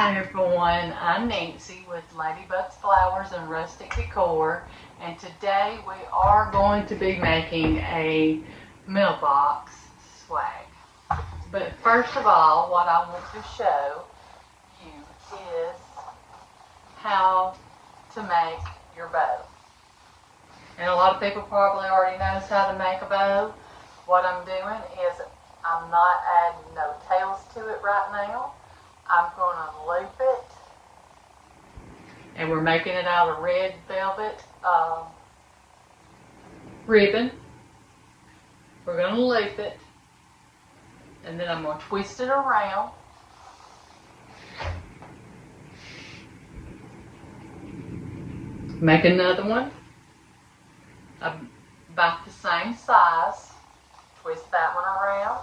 Hi everyone, I'm Nancy with Ladybug's Flowers and Rustic Decor, and today we are going to be making a mailbox swag. But first of all, what I want to show you is how to make your bow. And a lot of people probably already knows how to make a bow. What I'm doing is I'm not adding no tails to it right now. I'm going to loop it, and we're making it out of red velvet ribbon. We're going to loop it, and then I'm going to twist it around. Make another one about the same size. Twist that one around.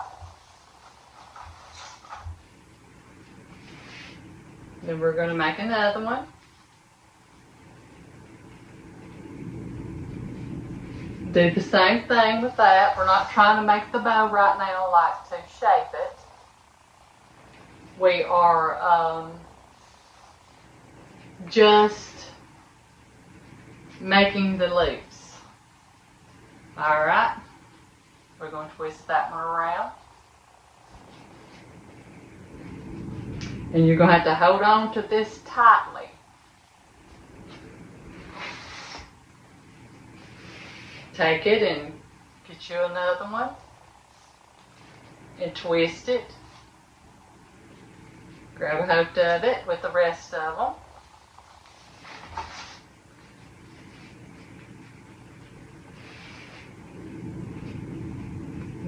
Then we're going to make another one. Do the same thing with that. We're not trying to make the bow right now like to shape it. We are just making the loops. Alright. We're going to twist that one around. And you're going to have to hold on to this tightly. Take it and get you another one and twist it. Grab a hold of it with the rest of them.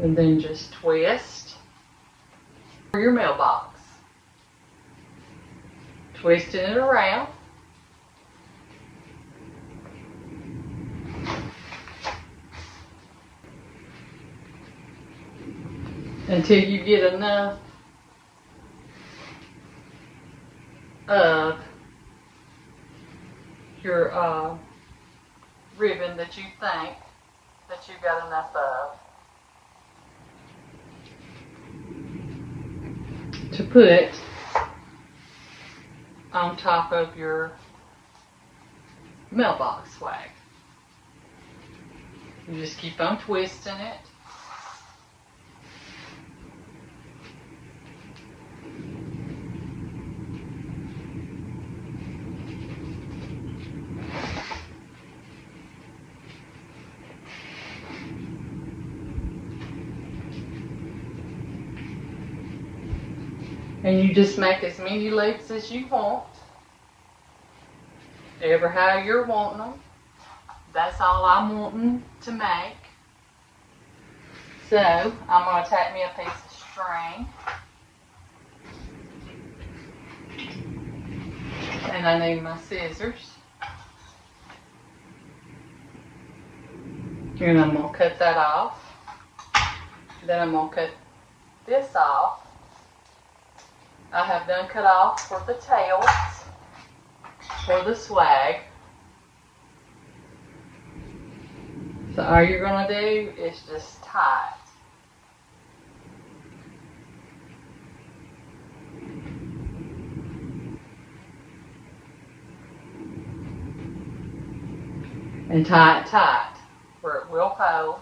And then just twist for your mailbox. Twisting it around. Until you get enough of your ribbon that you think that you've got enough of to put on top of your mailbox swag. You just keep on twisting it. And you just make as many loops as you want. Ever how you're wanting them. That's all I'm wanting to make. So, I'm going to take me a piece of string. And I need my scissors. And I'm going to cut that off. Then I'm going to cut this off. I have done cut off for the tails, for the swag. So all you're going to do is just tie it. And tie it tight where it will hold.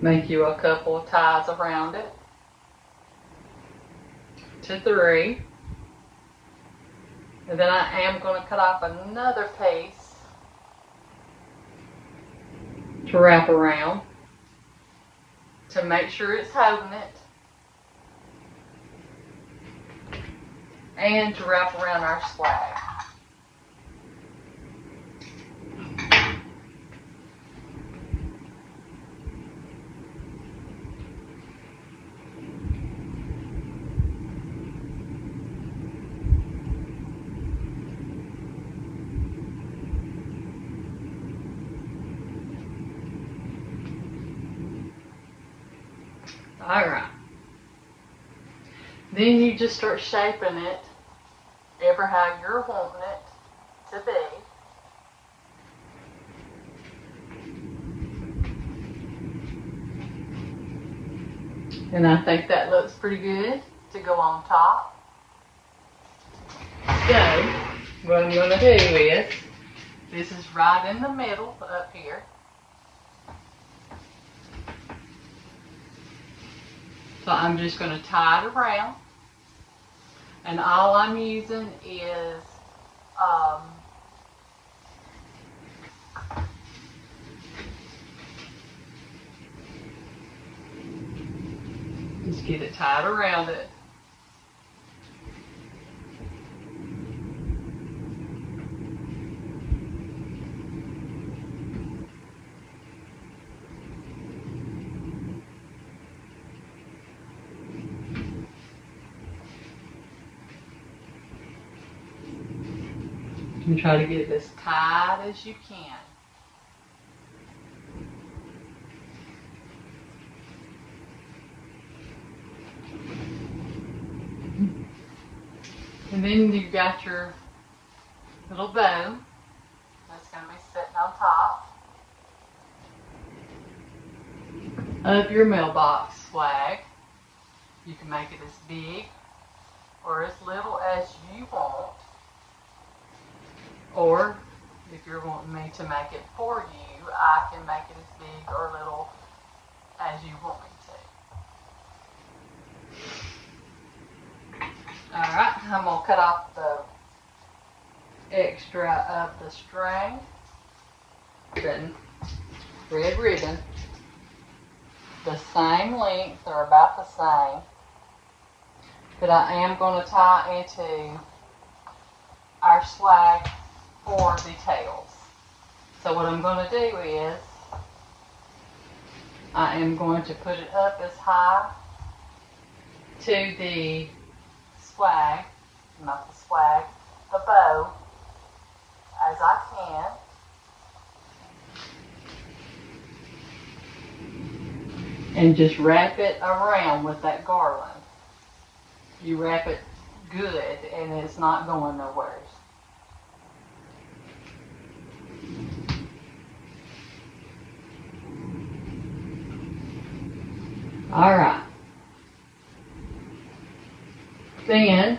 Make you a couple of ties around it to 3. And then I am going to cut off another piece to wrap around to make sure it's holding it. And to wrap around our swag. Alright. Then you just start shaping it ever how you're wanting it to be. And I think that looks pretty good to go on top. So, what I'm going to do is, this is right in the middle up here. So I'm just going to tie it around. And all I'm using is just get it tied around it. And try to get it as tight as you can. And then you've got your little bow that's going to be sitting on top of your mailbox swag. You can make it as big or as little as you want. Or if you're wanting me to make it for you, I can make it as big or little as you want me to. Alright, I'm going to cut off the extra of the string. Red ribbon. The same length, or about the same, that I am going to tie into our swag for the tails. So what I'm going to do is, I am going to put it up as high to the swag, not the swag, the bow, as I can. And just wrap it around with that garland. You wrap it good and it's not going nowhere. Alright. Then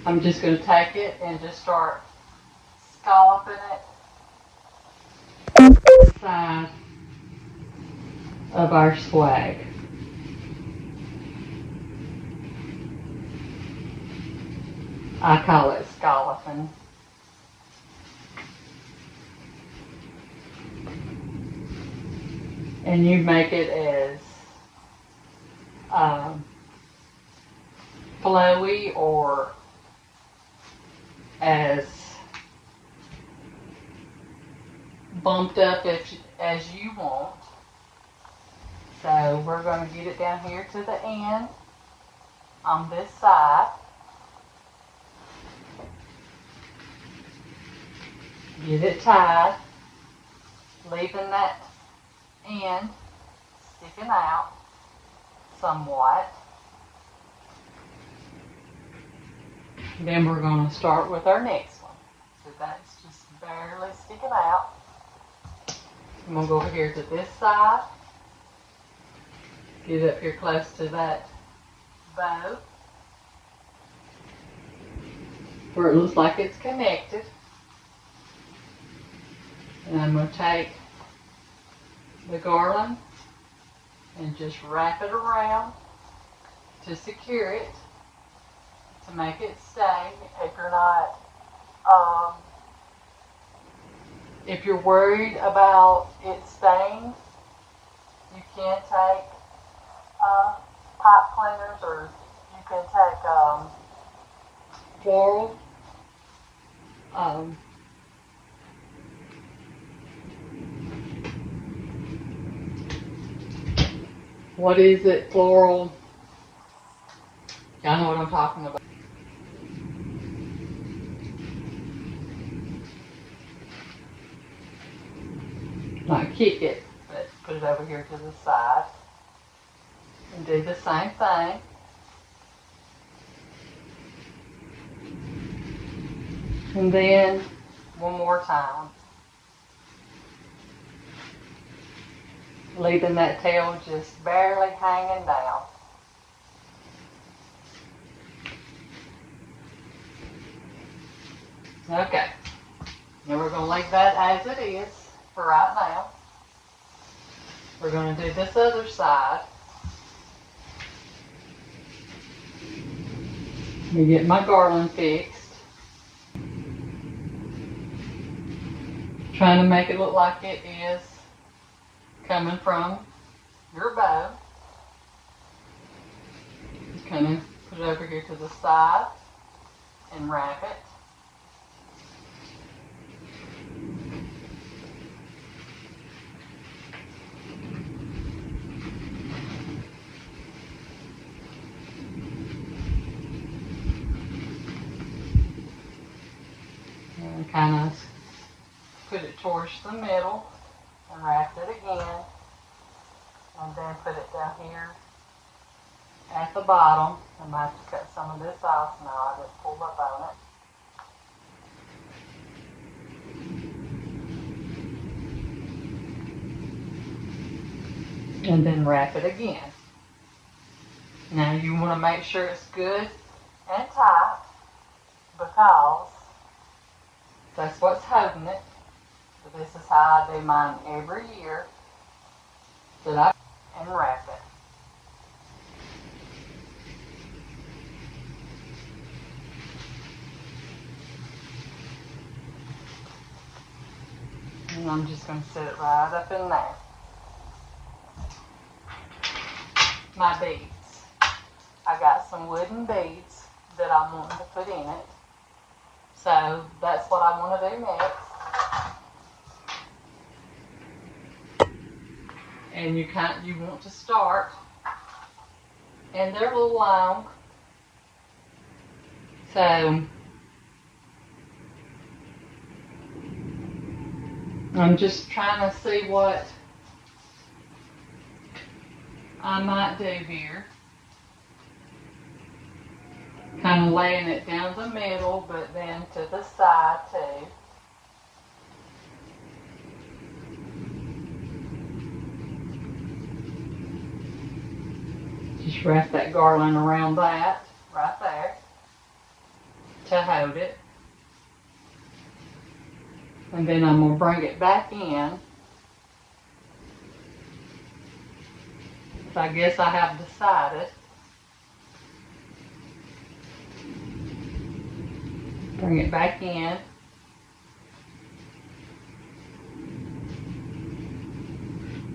I'm just going to take it and just start scalloping it side of our swag. I call it scalloping. And you make it as flowy or as bumped up as you want. So we're going to get it down here to the end on this side. Get it tied, leaving that end sticking out somewhat. Then we're going to start with our next one. So that's just barely sticking out. I'm going to go over here to this side. Get up here close to that bow, where it looks like it's connected. And I'm going to take the garland and just wrap it around to secure it, to make it stay. If you're not, if you're worried about it staying, you can take pipe cleaners, or you can take floral. What is it? Floral. Y'all know what I'm talking about. Not kick it, but put it over here to the side. And do the same thing. And then one more time. leaving that tail just barely hanging down. Okay, now we're going to leave that as it is for right now. We're going to do this other side. Let me get my garland fixed. Trying to make it look like it is coming from your bow. Just kind of put it over here to the side and wrap it. And kind of put it towards the middle and wrap it again, and then put it down here at the bottom. I might have to cut some of this off now. I just pulled up on it. And then wrap it again. Now you want to make sure it's good and tight, because that's what's holding it. So this is how I do mine every year. And wrap it. And I'm just going to set it right up in there. My beads. I got some wooden beads that I'm wanting to put in it. So that's what I want to do next. And you want to start, and they're a little long, so I'm just trying to see what I might do here. Kind of laying it down the middle, but then to the side too. Just wrap that garland around that right there to hold it. And then I'm going to bring it back in. So I guess I have decided. Bring it back in.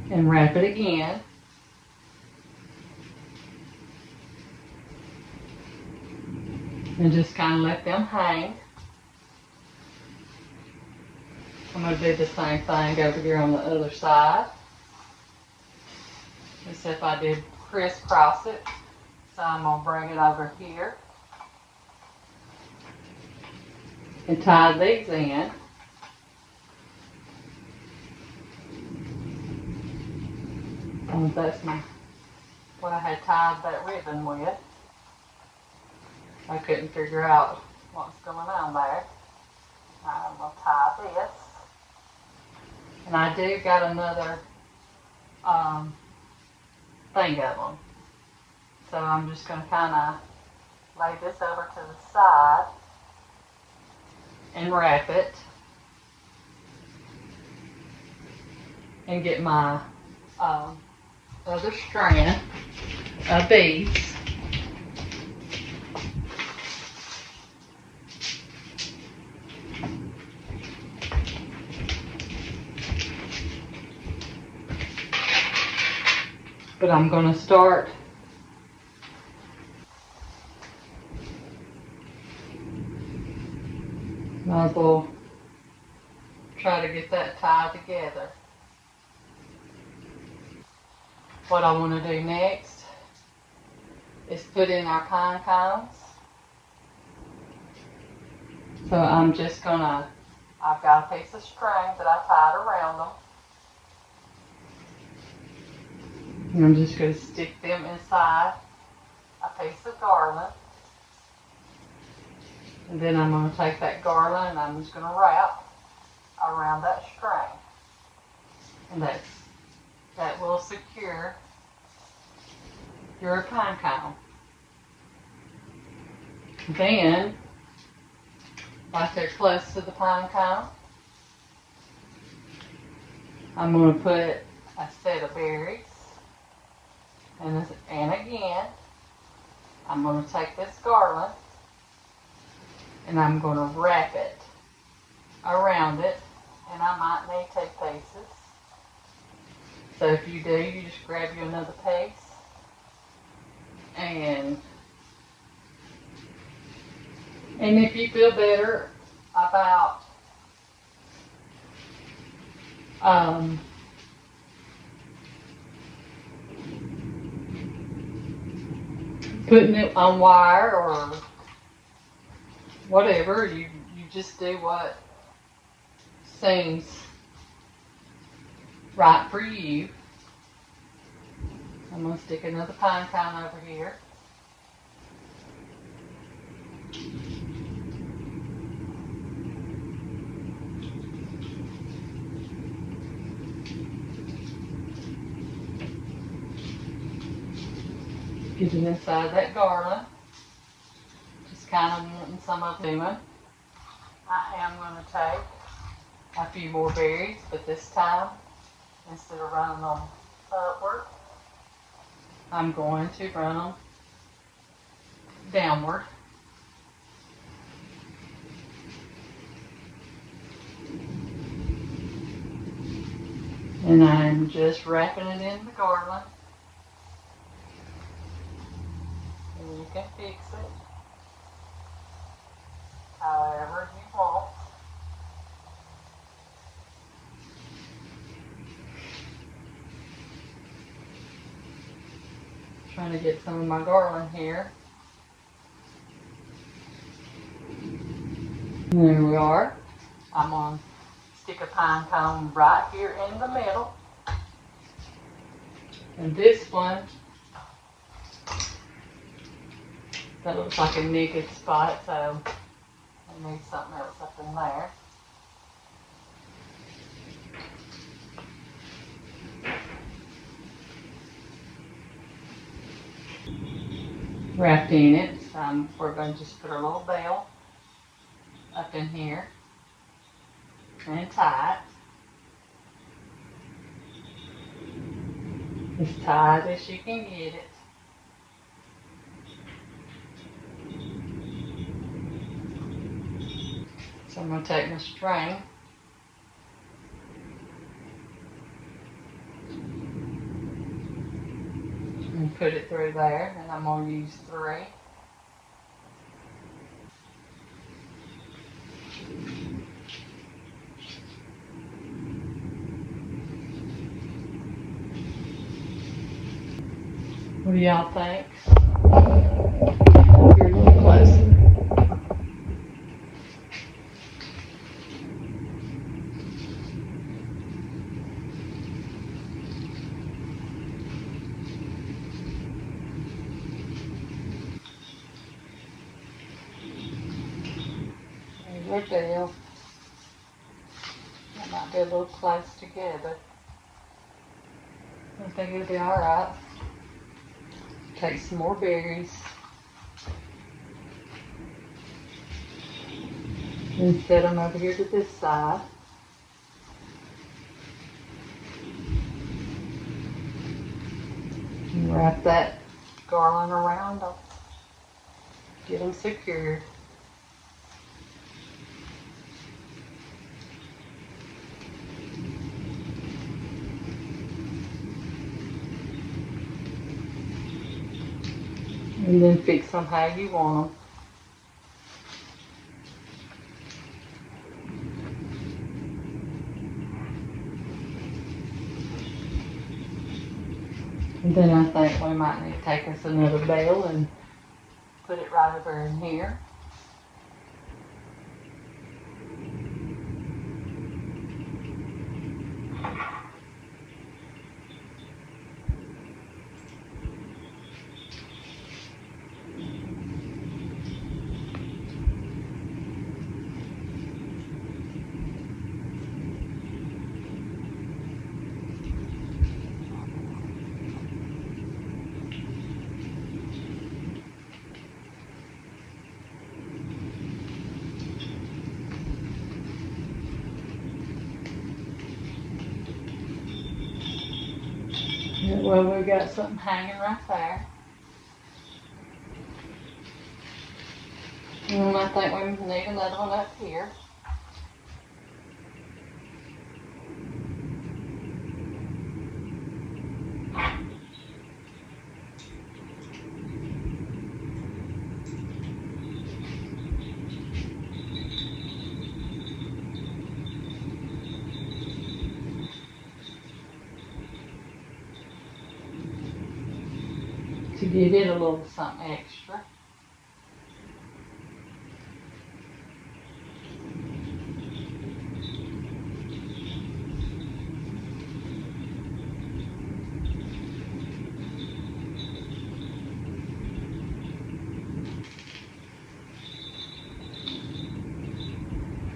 And wrap it again. And just kind of let them hang. I'm going to do the same thing over here on the other side. Except I did crisscross it. So I'm going to bring it over here. And tie these in. And that's what I had tied that ribbon with. I couldn't figure out what's going on there. I'm going to tie this. And I do got another thing of them. So I'm just going to kind of lay this over to the side and wrap it. And get my other strand of beads. But I'm going to start might as well try to get that tied together. What I want to do next is put in our pine cones. So I'm just going to, I've got a piece of string that I tied around them. And I'm just going to stick them inside a piece of garland. And then I'm going to take that garland and I'm just going to wrap around that string. And that's that will secure your pine cone. Then, right there close to the pine cone, I'm going to put a set of berries. And again, I'm going to take this garland and I'm going to wrap it around it. And I might need 2 pieces. So if you do, you just grab you another piece. And if you feel better about putting it on wire or whatever, you just do what seems right for you. I'm going to stick another pine cone over here. Get it inside that garland. Just kind of wanting some of them. I am going to take a few more berries, but this time, instead of running them upward, I'm going to run them downward. And I'm just wrapping it in the garland. And you can fix it however you want. Trying to get some of my garland here. And there we are. I'm going to stick a pine cone right here in the middle. And this one, that looks like a naked spot, so I need something else up in there. Wrapped in it, so we're going to just put a little bell up in here and tie it as tight as you can get it. So I'm going to take my string and put it through there, and I'm going to use 3. What do y'all think? Here, a little closer. There's our bell. That might be a little close together. I think it'll be alright. Take some more berries and set them over here to this side. And wrap that garland around them. Get them secured. And then fix them how you want them. And then I think we might need to take us another bell and put it right over in here. Well, we got something hanging right there. And I think we need another one up here. To give it a little something extra.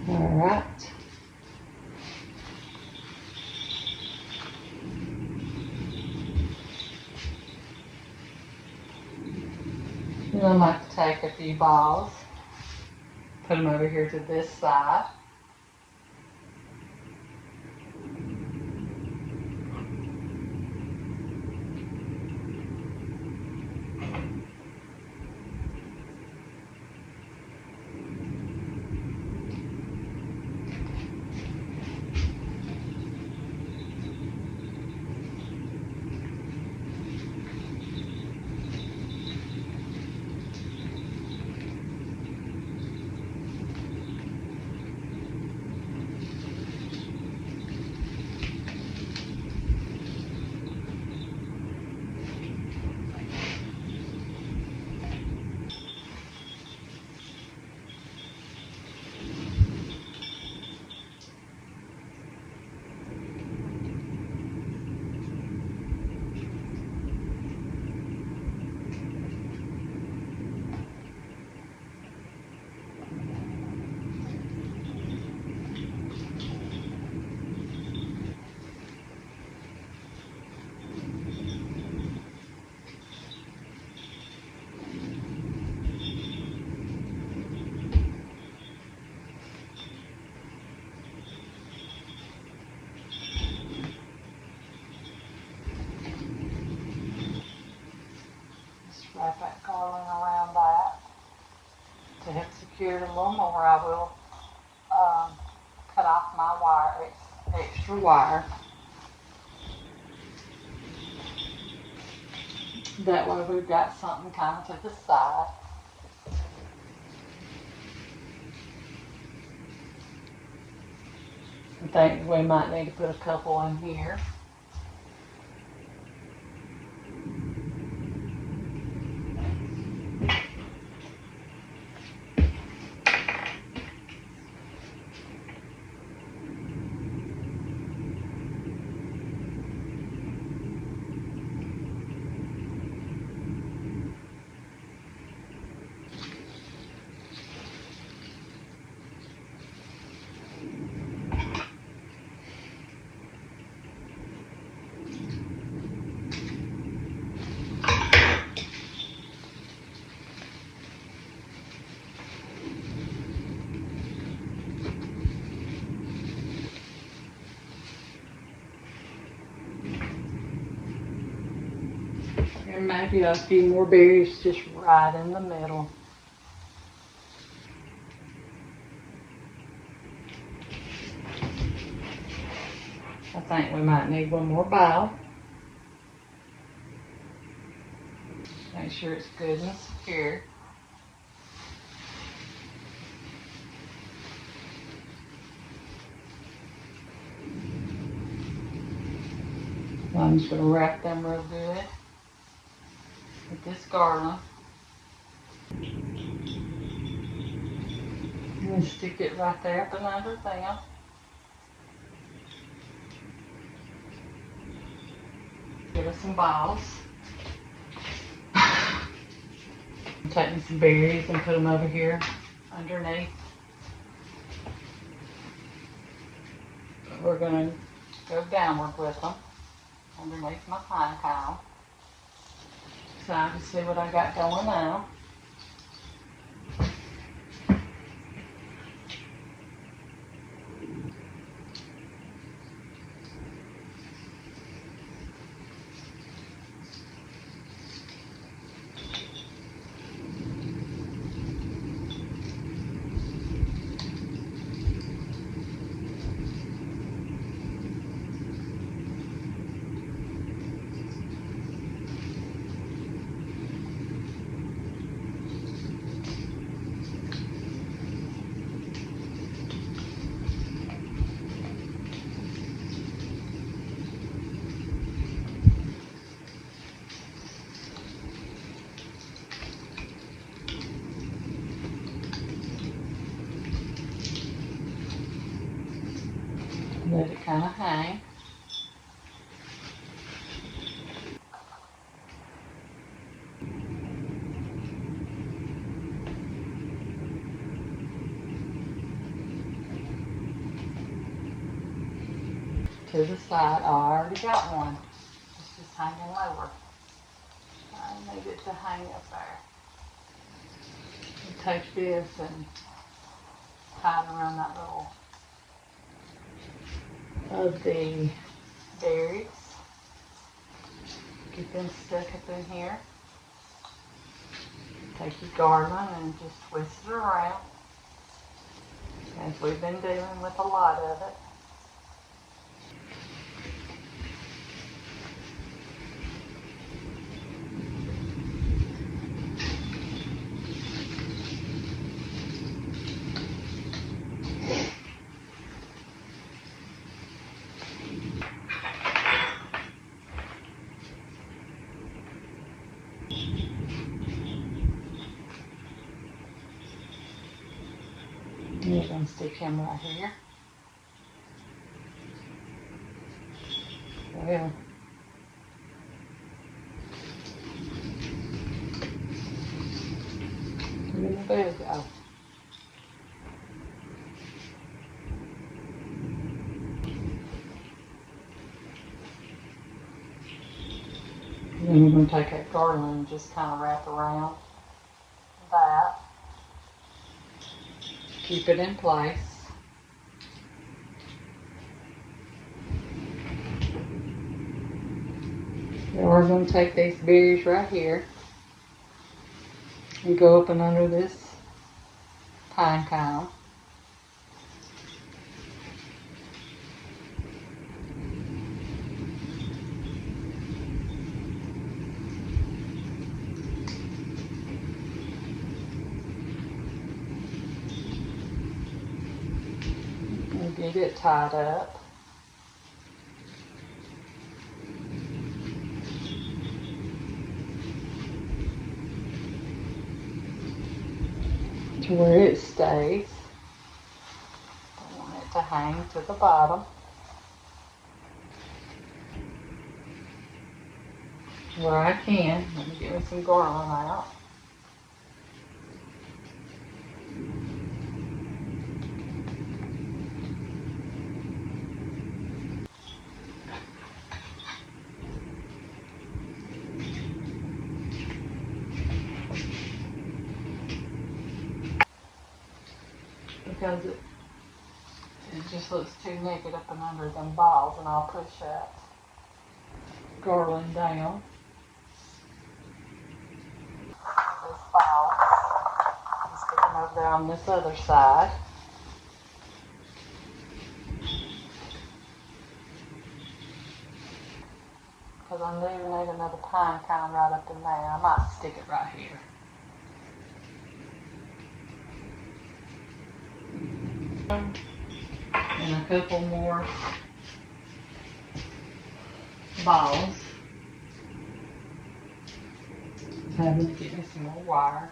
All right. And I might take a few balls, put them over here to this side. Wrap that garland around that. To help secure it a little more, I will cut off my wire, extra wire. That way we've got something kind of to the side. I think we might need to put a couple in here. And maybe a few more berries just right in the middle. I think we might need one more bowl. Make sure it's good and secure. I'm just going to wrap them real good with this garland. And stick it right there up and under them. Give us some balls. I'm taking some berries and put them over here underneath. We're going to go downward with them underneath my pine cone. So I can see what I got going now. Let it kind of hang. To the side. Oh, I already got one. It's just hanging lower. I need it to hang up there. You take this and tie it around that little of the berries. Get them stuck up in here. Take your garland and just twist it around, as we've been doing with a lot of it. You're going to stick him right here. Well, there you go. Then we're going to take that garland and just kind of wrap around that. Keep it in place. Then we're going to take these berries right here and go up and under this pine cone. And get it tied up. To where it stays. I want it to hang to the bottom. Where I can. Let me get me some garland out. Because it just looks too naked up and under them balls, and I'll push that garland down. This ball is sticking over there on this other side. Because I do need another pine cone right up in there. I might stick it right here. And a couple more balls. Having to get me some more wire.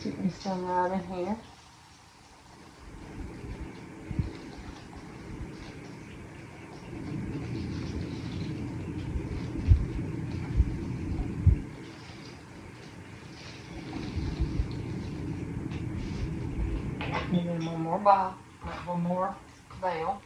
Stick me some right in here. And then one more ball, one more veil.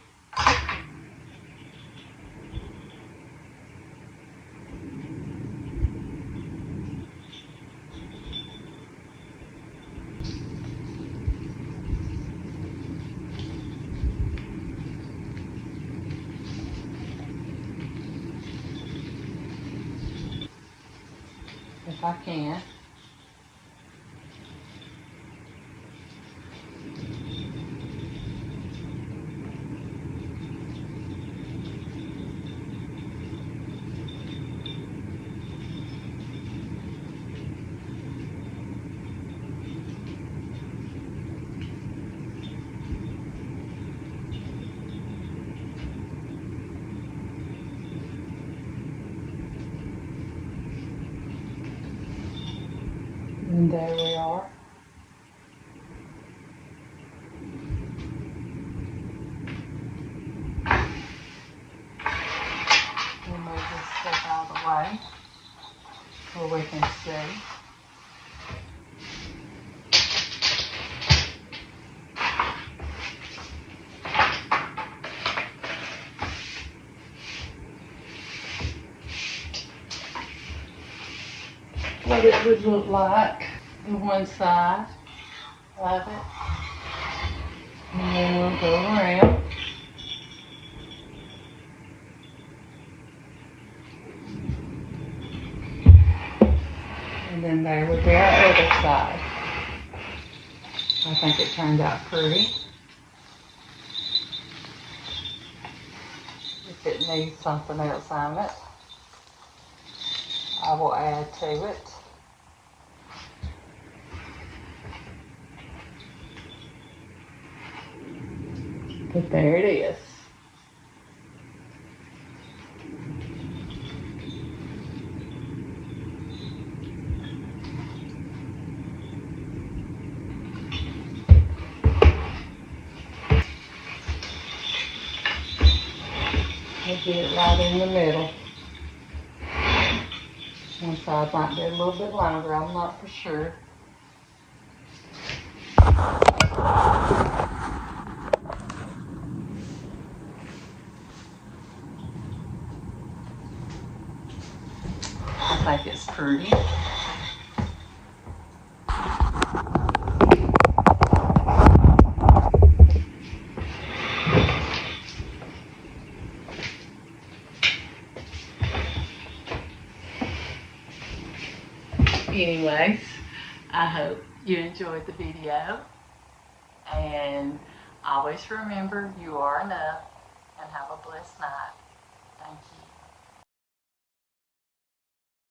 if I can. And there we are. We'll move this stuff out of the way so we can see. What it would look like on one side of it. And then we'll go around. And then there would be our other side. I think it turned out pretty. If it needs something else on it, I will add to it. But there it is. We'll get it right in the middle. One side might be a little bit longer, I'm not for sure. I think it's pretty. Anyways, I hope you enjoyed the video, and always remember you are enough, and have a blessed night.